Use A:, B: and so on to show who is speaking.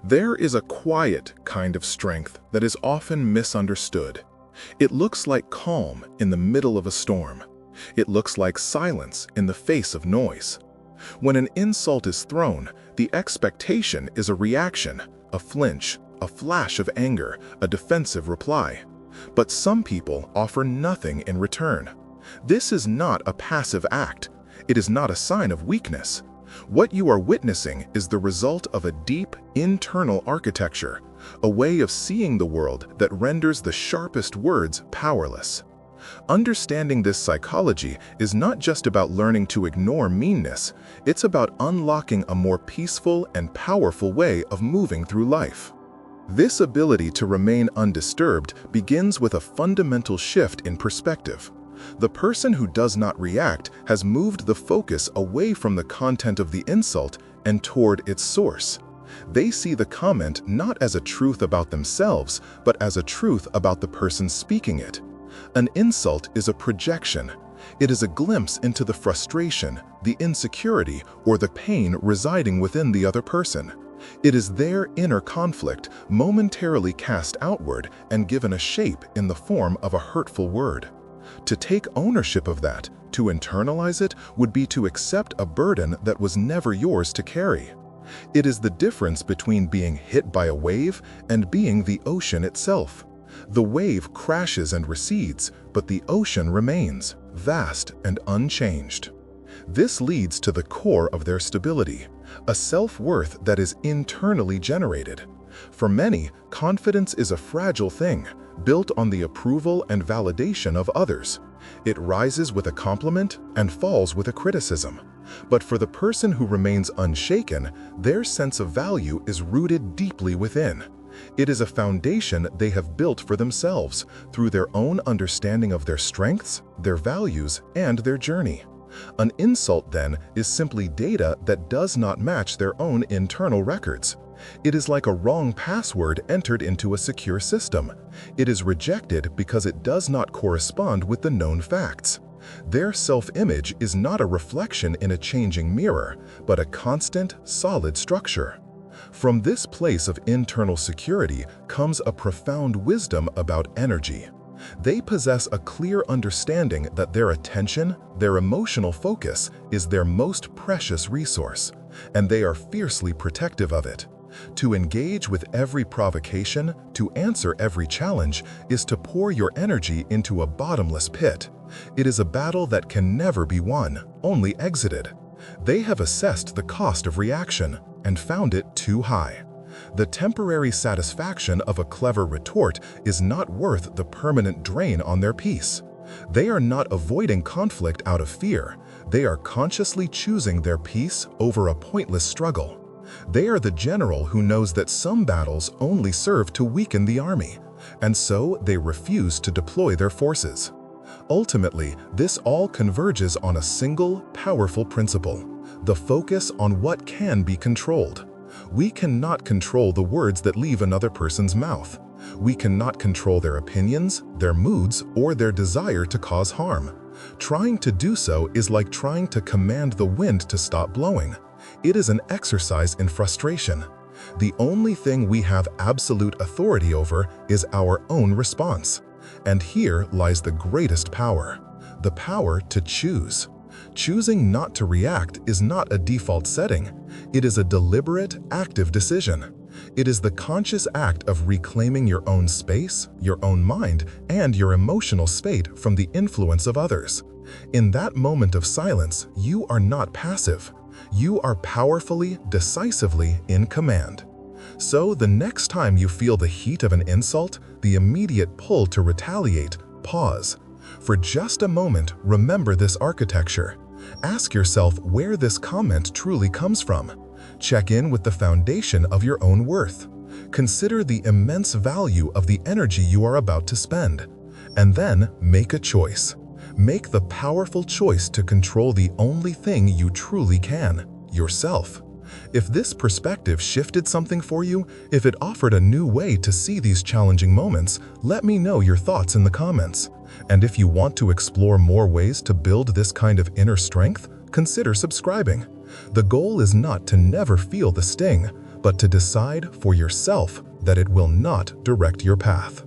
A: There is a quiet kind of strength that is often misunderstood. It looks like calm in the middle of a storm. It looks like silence in the face of noise. When an insult is thrown, the expectation is a reaction, a flinch, a flash of anger, a defensive reply. But some people offer nothing in return. This is not a passive act. It is not a sign of weakness. What you are witnessing is the result of a deep, internal architecture, a way of seeing the world that renders the sharpest words powerless. Understanding this psychology is not just about learning to ignore meanness, it's about unlocking a more peaceful and powerful way of moving through life. This ability to remain undisturbed begins with a fundamental shift in perspective. The person who does not react has moved the focus away from the content of the insult and toward its source. They see the comment not as a truth about themselves, but as a truth about the person speaking it. An insult is a projection. It is a glimpse into the frustration, the insecurity, or the pain residing within the other person. It is their inner conflict momentarily cast outward and given a shape in the form of a hurtful word. To take ownership of that, to internalize it, would be to accept a burden that was never yours to carry. It is the difference between being hit by a wave and being the ocean itself. The wave crashes and recedes, but the ocean remains, vast and unchanged. This leads to the core of their stability, a self-worth that is internally generated. For many, confidence is a fragile thing, built on the approval and validation of others. It rises with a compliment and falls with a criticism. But for the person who remains unshaken, their sense of value is rooted deeply within. It is a foundation they have built for themselves through their own understanding of their strengths, their values, and their journey. An insult, then, is simply data that does not match their own internal records. It is like a wrong password entered into a secure system. It is rejected because it does not correspond with the known facts. Their self-image is not a reflection in a changing mirror, but a constant, solid structure. From this place of internal security comes a profound wisdom about energy. They possess a clear understanding that their attention, their emotional focus, is their most precious resource, and they are fiercely protective of it. To engage with every provocation, to answer every challenge, is to pour your energy into a bottomless pit. It is a battle that can never be won, only exited. They have assessed the cost of reaction and found it too high. The temporary satisfaction of a clever retort is not worth the permanent drain on their peace. They are not avoiding conflict out of fear. They are consciously choosing their peace over a pointless struggle. They are the general who knows that some battles only serve to weaken the army, and so they refuse to deploy their forces. Ultimately, this all converges on a single, powerful principle: the focus on what can be controlled. We cannot control the words that leave another person's mouth. We cannot control their opinions, their moods, or their desire to cause harm. Trying to do so is like trying to command the wind to stop blowing. It is an exercise in frustration. The only thing we have absolute authority over is our own response. And here lies the greatest power: the power to choose. Choosing not to react is not a default setting. It is a deliberate, active decision. It is the conscious act of reclaiming your own space, your own mind, and your emotional state from the influence of others. In that moment of silence, you are not passive. You are powerfully, decisively in command. So the next time you feel the heat of an insult, the immediate pull to retaliate, pause. For just a moment, remember this architecture. Ask yourself where this comment truly comes from. Check in with the foundation of your own worth. Consider the immense value of the energy you are about to spend. And then make a choice. Make the powerful choice to control the only thing you truly can: yourself. If this perspective shifted something for you, if it offered a new way to see these challenging moments, let me know your thoughts in the comments. And if you want to explore more ways to build this kind of inner strength, consider subscribing. The goal is not to never feel the sting, but to decide for yourself that it will not direct your path.